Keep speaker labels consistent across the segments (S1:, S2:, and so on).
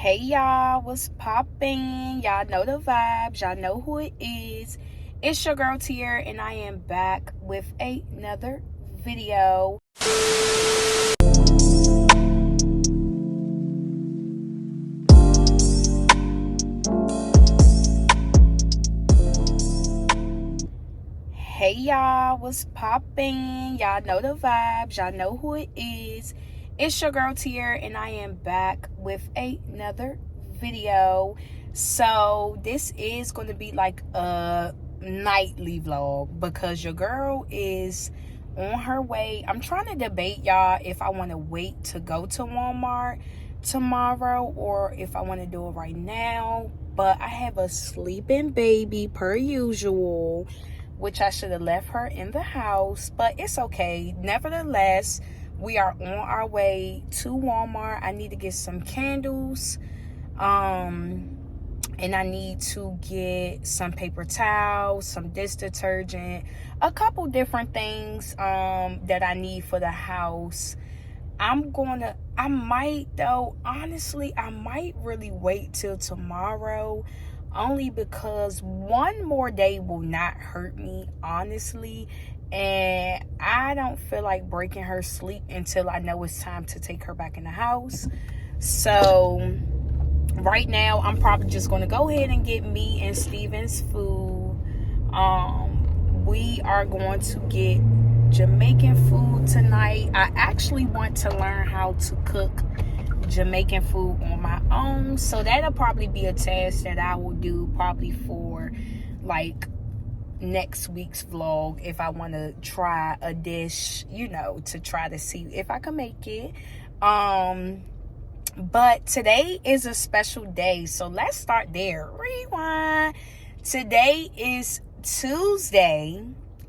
S1: Hey y'all, what's poppin'? Y'all know the vibes, y'all know who it is. It's your girl Tier, and I am back with another video. Hey y'all, what's poppin'? Y'all know the vibes, y'all know who it is. It's your girl Tier, and I am back with another video. So this is going to be like a nightly vlog because your girl is on her way. I'm trying to debate y'all if I want to wait to go to Walmart tomorrow or if I want to do it right now. But I have a sleeping baby per usual, which I should have left her in the house, but it's okay. Nevertheless, we are on our way to Walmart. I need to get some candles, and I need to get some paper towels, some dish detergent, a couple different things that I need for the house. I might really wait till tomorrow, only because one more day will not hurt me, honestly, and I don't feel like breaking her sleep until I know it's time to take her back in the house. So right now I'm probably just going to go ahead and get me and Steven's food. We are going to get Jamaican food tonight. I actually want to learn how to cook Jamaican food on my own, so that'll probably be a task that I will do probably for like next week's vlog, if I want to try a dish, to try to see if I can make it. But today is a special day, so let's start there. Rewind. Today is Tuesday,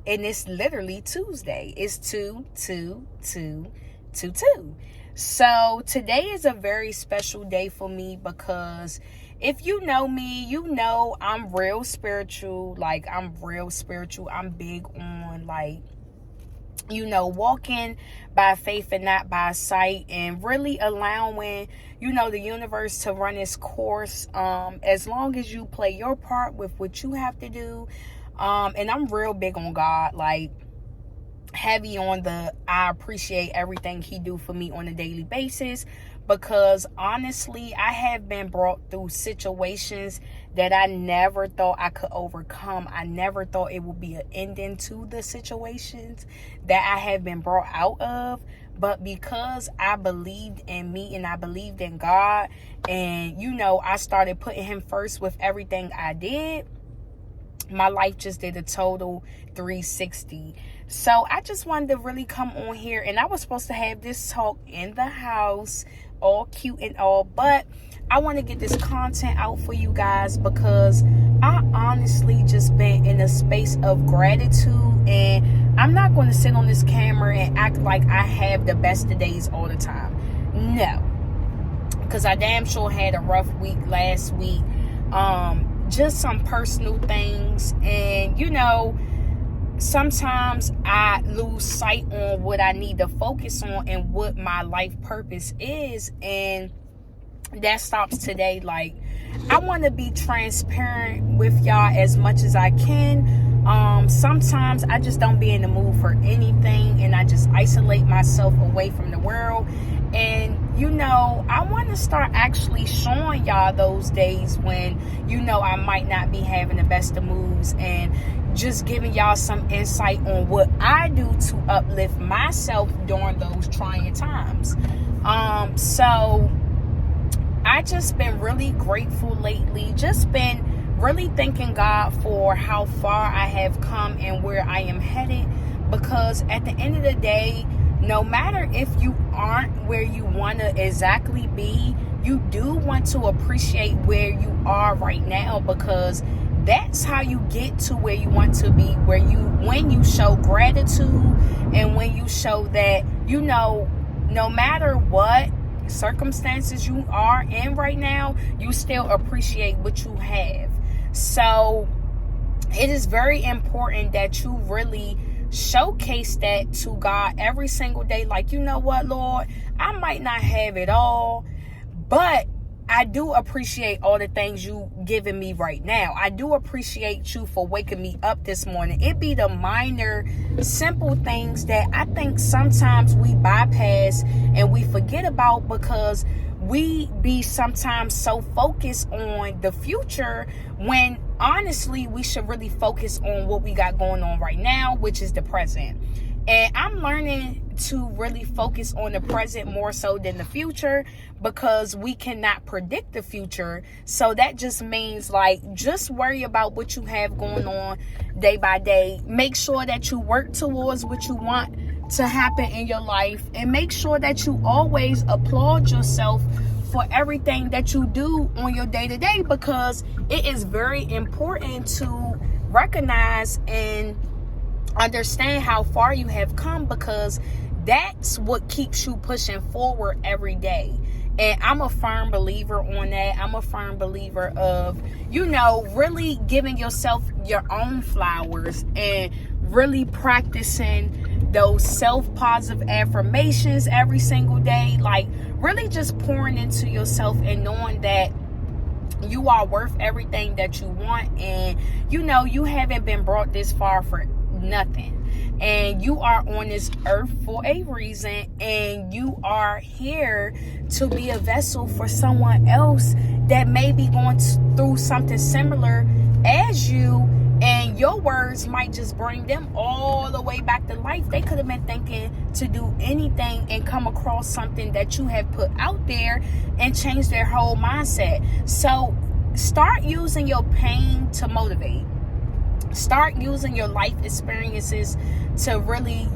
S1: and it's literally Tuesday. It's 2/2/2/2/2. So today is a very special day for me because if you know me, you know I'm real spiritual. I'm big on walking by faith and not by sight, and really allowing, the universe to run its course, as long as you play your part with what you have to do. And I'm real big on God, heavy on I appreciate everything he do for me on a daily basis, because honestly I have been brought through situations that I never thought I could overcome. I never thought it would be an ending to the situations that I have been brought out of, but because I believed in me and I believed in God, and I started putting him first with everything I did, my life just did a total 360. So I just wanted to really come on here, and I was supposed to have this talk in the house, all cute and all, but I want to get this content out for you guys because I honestly just been in a space of gratitude, and I'm not going to sit on this camera and act like I have the best of days all the time. No, because I damn sure had a rough week last week. Just some personal things, and sometimes I lose sight on what I need to focus on and what my life purpose is, and that stops today. I want to be transparent with y'all as much as I can. Sometimes I just don't be in the mood for anything, and I just isolate myself away from the world. And I want to start actually showing y'all those days when I might not be having the best of moods, and just giving y'all some insight on what I do to uplift myself during those trying times. So I just been really grateful lately. Just been really thanking God for how far I have come and where I am headed, because at the end of the day, no matter if you aren't where you want to exactly be, you do want to appreciate where you are right now, because that's how you get to where you want to be, when you show gratitude, and when you show that, no matter what circumstances you are in right now, you still appreciate what you have. So it is very important that you really showcase that to God every single day. You know what, Lord, I might not have it all, but I do appreciate all the things you giving me right now. I do appreciate you for waking me up this morning. It be the minor, simple things that I think sometimes we bypass and we forget about because we be sometimes so focused on the future when honestly we should really focus on what we got going on right now, which is the present. And I'm learning to really focus on the present more so than the future because we cannot predict the future. So that just means just worry about what you have going on day by day. Make sure that you work towards what you want to happen in your life, and make sure that you always applaud yourself for everything that you do on your day-to-day, because it is very important to recognize and understand how far you have come, because that's what keeps you pushing forward every day. And I'm a firm believer on that. I'm a firm believer of, really giving yourself your own flowers and really practicing those self-positive affirmations every single day. Really just pouring into yourself and knowing that you are worth everything that you want. And, you haven't been brought this far for nothing. And you are on this earth for a reason, and you are here to be a vessel for someone else that may be going through something similar as you, and your words might just bring them all the way back to life. They could have been thinking to do anything and come across something that you have put out there and change their whole mindset. So start using your pain to motivate. Start using your life experiences to really,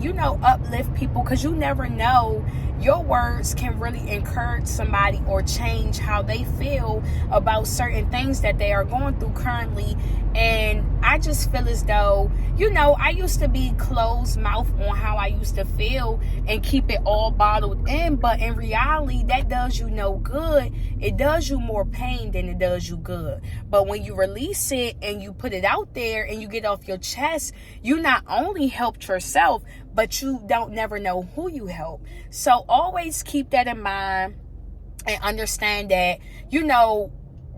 S1: uplift people, because you never know, your words can really encourage somebody or change how they feel about certain things that they are going through currently. And I just feel as though, I used to be closed mouth on how I used to feel and keep it all bottled in. But in reality, that does you no good. It does you more pain than it does you good. But when you release it and you put it out there and you get off your chest, you not only helped yourself, but you don't never know who you help. So always keep that in mind and understand that,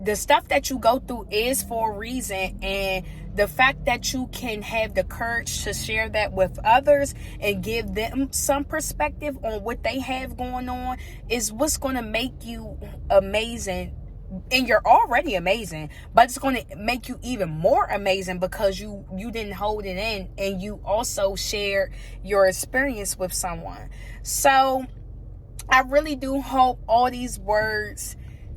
S1: the stuff that you go through is for a reason, and the fact that you can have the courage to share that with others and give them some perspective on what they have going on is what's going to make you amazing. And you're already amazing, but it's going to make you even more amazing because you didn't hold it in, and you also shared your experience with someone. So I really do hope all these words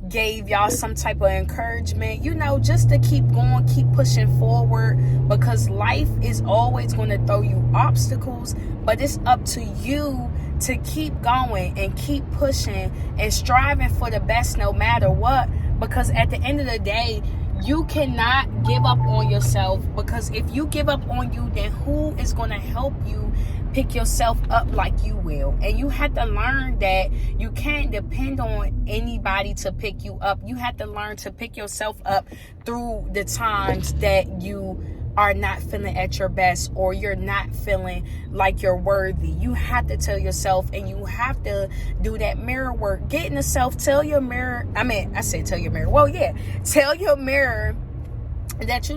S1: gave y'all some type of encouragement, just to keep going, keep pushing forward, because life is always going to throw you obstacles, but it's up to you to keep going and keep pushing and striving for the best no matter what. Because at the end of the day, you cannot give up on yourself, because if you give up on you, then who is going to help you pick yourself up like you will? And you have to learn that you can't depend on anybody to pick you up. You have to learn to pick yourself up through the times that you are not feeling at your best, or you're not feeling like you're worthy. You have to tell yourself, and you have to do that mirror work. Get in the self, tell your mirror, tell your mirror. Well, yeah, tell your mirror that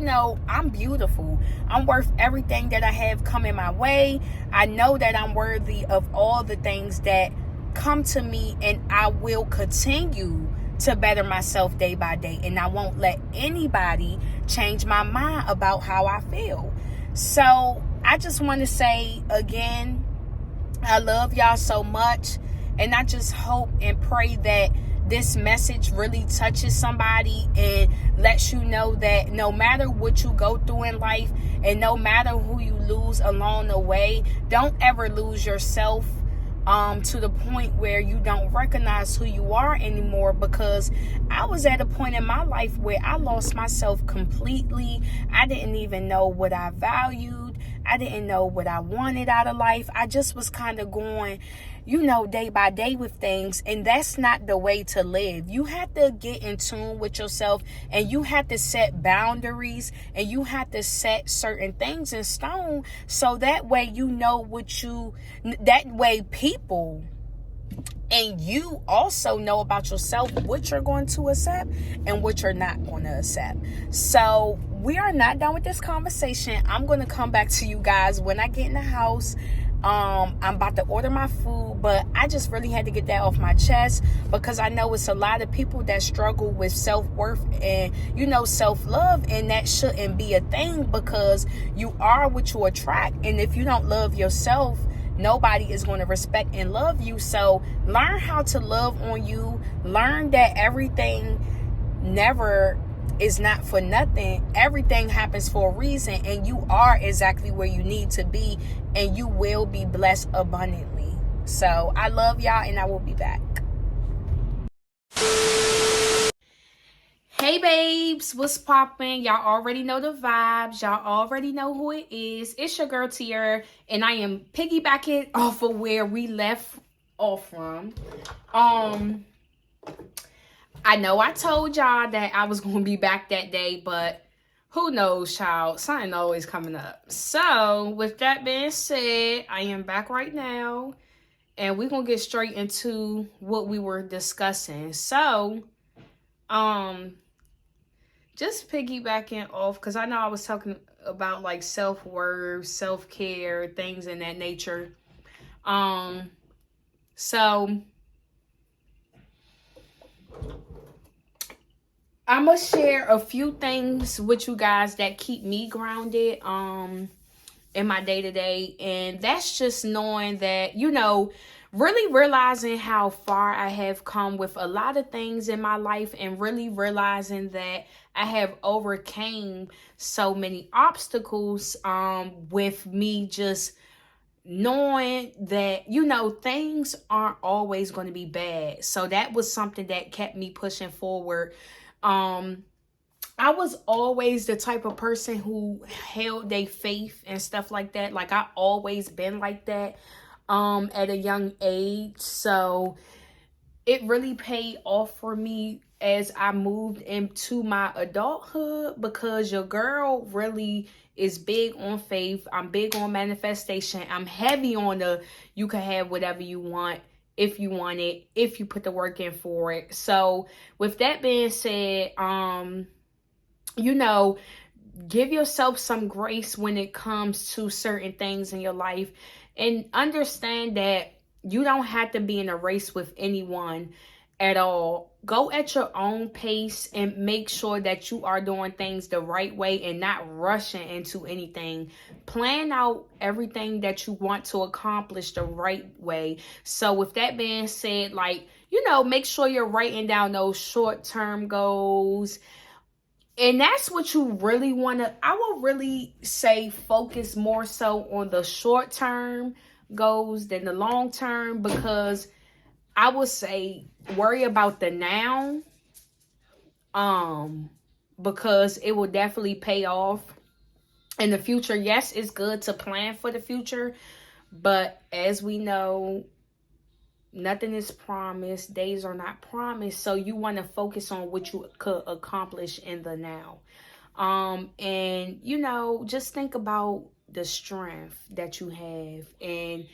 S1: I'm beautiful. I'm worth everything that I have coming my way. I know that I'm worthy of all the things that come to me, and I will continue to better myself day by day, and I won't let anybody change my mind about how I feel. So I just want to say again, I love y'all so much, and I just hope and pray that this message really touches somebody and lets you know that no matter what you go through in life, and no matter who you lose along the way, don't ever lose yourself to the point where you don't recognize who you are anymore. Because I was at a point in my life where I lost myself completely. I didn't even know what I valued. I didn't know what I wanted out of life. I just was kind of going, day by day with things. And that's not the way to live. You have to get in tune with yourself, and you have to set boundaries, and you have to set certain things in stone, so that way that way people And you also know about yourself what you're going to accept and what you're not going to accept. So we are not done with this conversation. I'm going to come back to you guys when I get in the house. I'm about to order my food, but I just really had to get that off my chest, because I know it's a lot of people that struggle with self-worth and, self-love, and that shouldn't be a thing, because you are what you attract. And if you don't love yourself, nobody is going to respect and love you. So learn how to love on you. Learn that everything never is not for nothing. Everything happens for a reason, and you are exactly where you need to be, and you will be blessed abundantly. So I love y'all, and I will be back. Hey babes, what's poppin'? Y'all already know the vibes. Y'all already know who it is. It's your girl Tier, and I am piggybacking off of where we left off from. I know I told y'all that I was going to be back that day, but who knows, child? Something always coming up. So with that being said, I am back right now, and we're going to get straight into what we were discussing. So, just piggybacking off, because I know I was talking about like self-worth, self-care, things in that nature. So I'm gonna share a few things with you guys that keep me grounded in my day-to-day, and that's just knowing that, really realizing how far I have come with a lot of things in my life, and really realizing that I have overcame so many obstacles with me just knowing that, things aren't always going to be bad. So that was something that kept me pushing forward. I was always the type of person who held their faith and stuff like that. Like, I always been like that at a young age. So it really paid off for me as I moved into my adulthood, because your girl really is big on faith. I'm big on manifestation. I'm heavy on you can have whatever you want if you want it, if you put the work in for it. So with that being said, give yourself some grace when it comes to certain things in your life, and understand that you don't have to be in a race with anyone at all. Go at your own pace and make sure that you are doing things the right way and not rushing into anything. Plan out everything that you want to accomplish the right way. So with that being said, make sure you're writing down those short-term goals. And that's what you really want to, I will really say, focus more so on the short-term goals than the long-term, because I would say worry about the now, because it will definitely pay off in the future. Yes, it's good to plan for the future, but as we know, nothing is promised. Days are not promised. So you want to focus on what you could accomplish in the now. And, just think about the strength that you have. And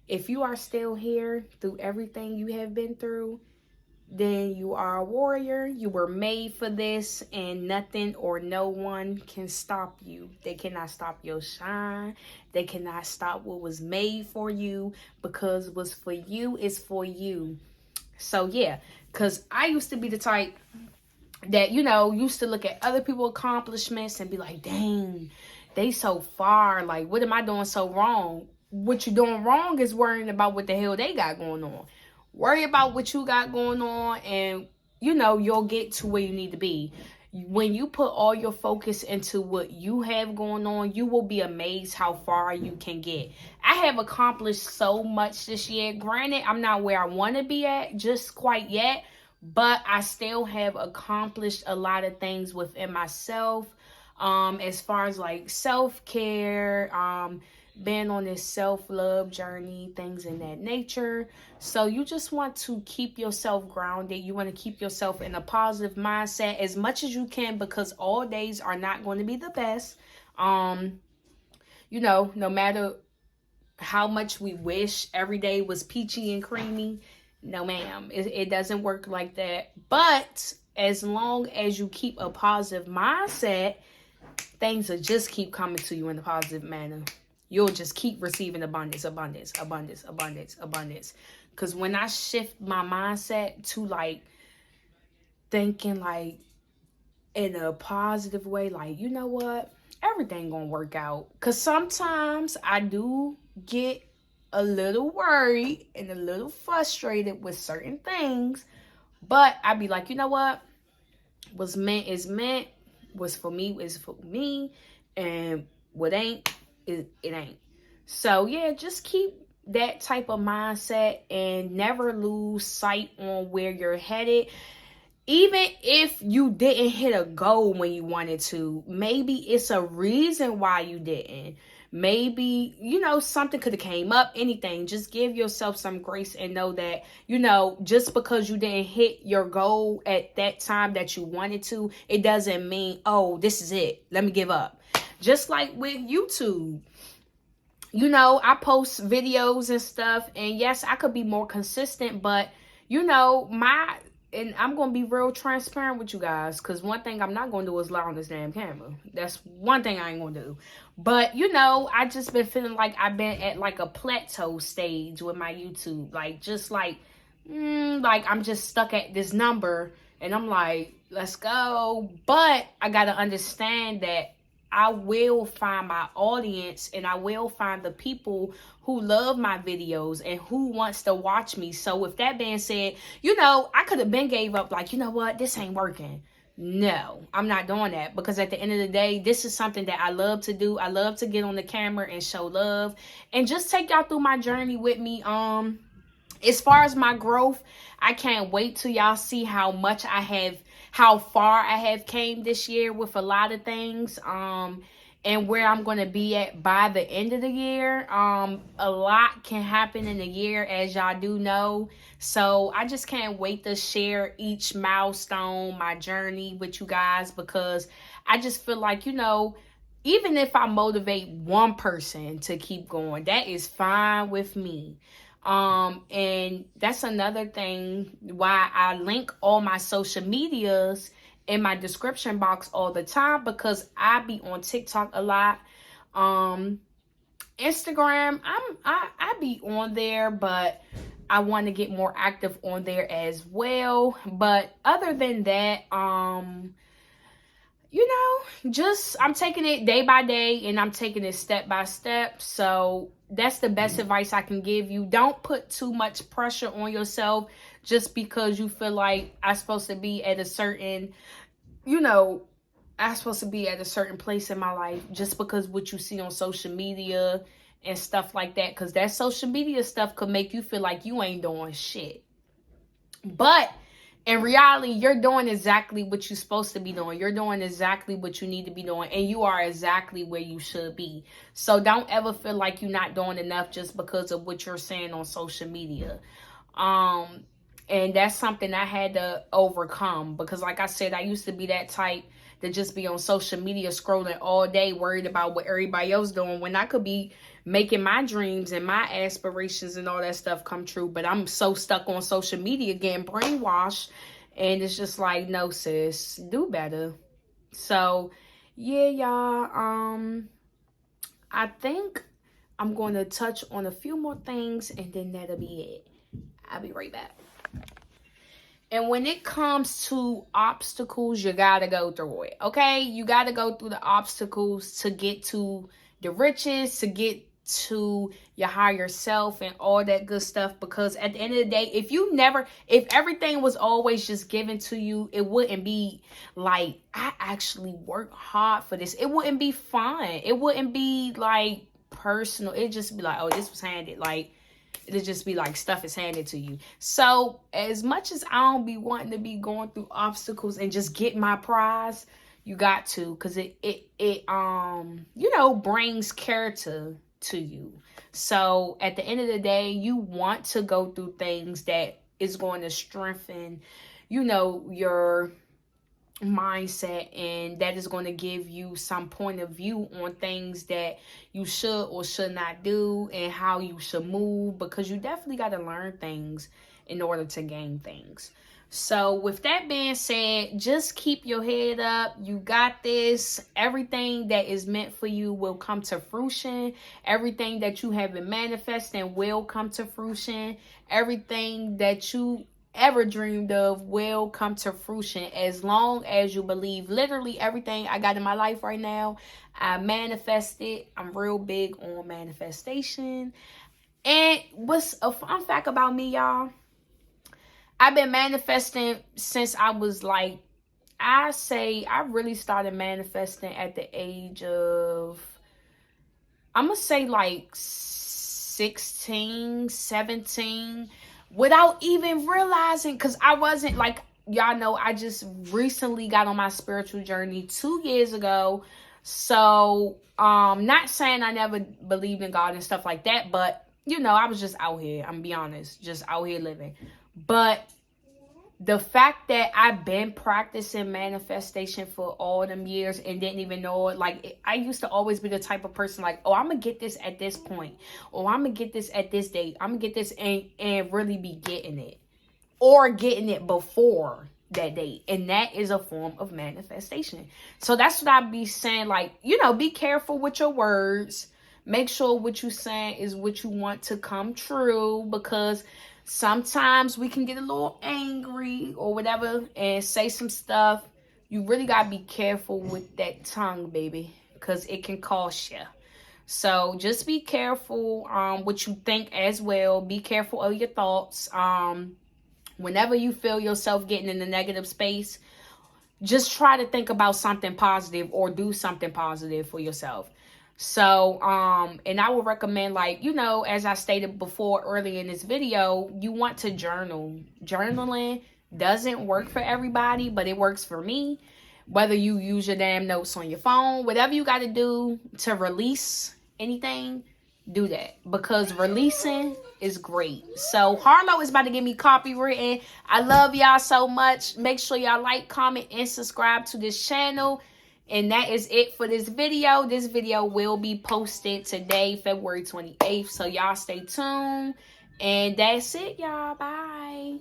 S1: if you are still here through everything you have been through, then you are a warrior. You were made for this, and nothing or no one can stop you. They cannot stop your shine. They cannot stop what was made for you, because what's for you is for you. So yeah, because I used to be the type that, used to look at other people's accomplishments and be like, dang, they so far. Like, what am I doing so wrong? What you doing wrong is worrying about what the hell they got going on. Worry about what you got going on, and, you'll get to where you need to be. When you put all your focus into what you have going on, you will be amazed how far you can get. I have accomplished so much this year. Granted, I'm not where I want to be at just quite yet, but I still have accomplished a lot of things within myself, as far as like self-care, been on this self-love journey, things in that nature. So you just want to keep yourself grounded. You want to keep yourself in a positive mindset as much as you can, because all days are not going to be the best. No matter how much we wish every day was peachy and creamy, No, ma'am. It doesn't work like that. But as long as you keep a positive mindset, things will just keep coming to you in a positive manner. You'll just keep receiving abundance, abundance, abundance, abundance, abundance. Because when I shift my mindset to like thinking like in a positive way, like, you know what? Everything gonna work out. Because sometimes I do get a little worried and a little frustrated with certain things. But I be like, you know what? What's meant is meant. What's for me is for me. And what ain't, it ain't. So yeah, just keep that type of mindset and never lose sight on where you're headed. Even if you didn't hit a goal when you wanted to, maybe it's a reason why you didn't. Maybe, you know, something could have came up, anything. Just give yourself some grace and know that, you know, just because you didn't hit your goal at that time that you wanted to, it doesn't mean, oh, this is it. Let me give up. Just like with YouTube. You know, I post videos and stuff, and yes, I could be more consistent, but, you know, and I'm going to be real transparent with you guys, because one thing I'm not going to do is lie on this damn camera. That's one thing I ain't going to do. But, you know, I just been feeling like I've been at like a plateau stage with my YouTube. Like, just like I'm just stuck at this number, and I'm like, let's go. But I got to understand that I will find my audience, and I will find the people who love my videos and who wants to watch me. So with that being said, you know, I could have been gave up like, you know what, this ain't working. No, I'm not doing that, because at the end of the day, this is something that I love to do. I love to get on the camera and show love and just take y'all through my journey with me. As far as my growth, I can't wait till y'all see how far I have came this year with a lot of things, and where I'm going to be at by the end of the year. A lot can happen in a year, as y'all do know. So I just can't wait to share each milestone, my journey with you guys, because I just feel like, you know, even if I motivate one person to keep going, that is fine with me. And that's another thing why I link all my social medias in my description box all the time, because I be on TikTok a lot. Instagram, I be on there, but I want to get more active on there as well. But other than that, you know, just I'm taking it day by day, and I'm taking it step by step. So that's the best advice I can give you. Don't put too much pressure on yourself just because you feel like I'm supposed to be at a certain, you know, I'm supposed to be at a certain place in my life, just because what you see on social media and stuff like that. Because that social media stuff could make you feel like you ain't doing shit. But in reality, you're doing exactly what you're supposed to be doing. You're doing exactly what you need to be doing. And you are exactly where you should be. So don't ever feel like you're not doing enough just because of what you're saying on social media. And that's something I had to overcome. Because like I said, I used to be that type to just be on social media scrolling all day, worried about what everybody else doing, when I could be making my dreams and my aspirations and all that stuff come true. But I'm so stuck on social media getting brainwashed, and it's just like, no, sis, do better. So yeah, y'all, I think I'm going to touch on a few more things, and then that'll be it. I'll be right back. And when it comes to obstacles, you got to go through it, okay? You got to go through the obstacles to get to the riches, to get to your higher self and all that good stuff. Because at the end of the day, if everything was always just given to you, it wouldn't be like, I actually worked hard for this. It wouldn't be fun. It wouldn't be like personal. It'd just be like, oh, this was handed. Like, it'll just be like stuff is handed to you. So as much as I don't be wanting to be going through obstacles and just get my prize, you got to, because it you know, brings character to you. So at the end of the day, you want to go through things that is going to strengthen, you know, your mindset, and that is going to give you some point of view on things that you should or should not do and how you should move, because you definitely got to learn things in order to gain things. So with that being said, just keep your head up. You got this. Everything that is meant for you will come to fruition. Everything that you have been manifesting will come to fruition. Everything that you ever dreamed of will come to fruition as long as you believe. Literally everything I got in my life right now, I manifested. I'm real big on manifestation. And what's a fun fact about me, y'all? I've been manifesting since I was like, I really started manifesting at the age of, I'm going to say like 16, 17, without even realizing, because I wasn't like, y'all know, I just recently got on my spiritual journey 2 years ago. So, not saying I never believed in God and stuff like that, but, you know, I was just out here, I'm gonna be honest, just out here living. But the fact that I've been practicing manifestation for all them years and didn't even know it, like, I used to always be the type of person like, oh, I'm gonna get this at this point, or I'm gonna get this at this date, I'm gonna get this, and really be getting it, or getting it before that date. And that is a form of manifestation. So that's what I be saying, like, you know, be careful with your words. Make sure what you're saying is what you want to come true, because sometimes we can get a little angry or whatever and say some stuff. You really got to be careful with that tongue, baby, because it can cost you. So just be careful what you think as well. Be careful of your thoughts. Whenever you feel yourself getting in the negative space, just try to think about something positive or do something positive for yourself. So, and I would recommend, like, you know, as I stated before earlier in this video, you want to journal. Journaling doesn't work for everybody, but it works for me. Whether you use your damn notes on your phone, whatever you got to do to release anything, do that, because releasing is great. So Harlow is about to get me copywritten. I love y'all so much. Make sure y'all like, comment, and subscribe to this channel. And that is it for this video. This video will be posted today, February 28th. So y'all stay tuned. And that's it, y'all. Bye.